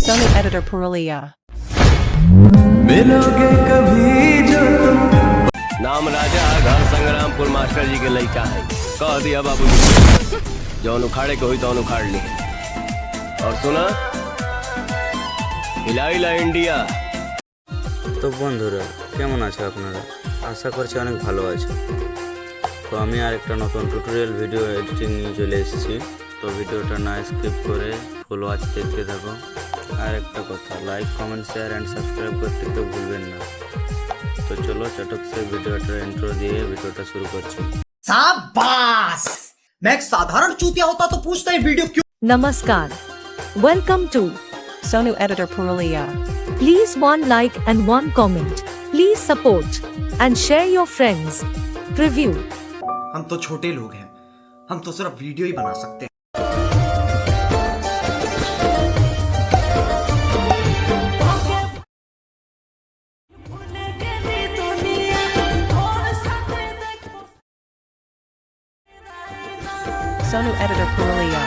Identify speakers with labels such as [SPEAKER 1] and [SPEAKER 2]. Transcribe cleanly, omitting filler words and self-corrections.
[SPEAKER 1] Sonu editor Purulia.
[SPEAKER 2] मिलोगे कभी जो तुम
[SPEAKER 3] नाम राजा घर संग्रामपुर मास्टर जी के लड़का है। कह दिया बाबू जी जौन उखाड़े के हुई तो उखाड़ ली। और सुना हिलाइला इंडिया।
[SPEAKER 4] তো বন্ধুরা কেমন আছে আপনারা? আশা করছি অনেক ভালো আছে। তো আমি আরেকটা নতুন টিউটোরিয়াল ভিডিও এডিটিং নিয়ে চলে এসেছি। তো ভিডিওটা না স্কিপ করে ফুল ওয়াচ দেখতে থাকো। আর একটা কথা, like comment share and subscribe করতে কেউ ভুলবেন না। তো চলো চটক से ভিডিওটা ইন্ট্রো দিয়ে ভিডিওটা শুরু করছি।
[SPEAKER 5] शाबाश! मैं एक साधारण चूतिया होता तो पूछता ये वीडियो क्यों।
[SPEAKER 6] Namaskar. Welcome to.
[SPEAKER 1] Sonu editor Purulia.
[SPEAKER 6] Please one like and one comment. Please support and share your friends. Preview.
[SPEAKER 5] हम तो छोटे लोग हैं, हम तो सिर्फ वीडियो ही बना सकते हैं।
[SPEAKER 1] Sonu editor Purulia.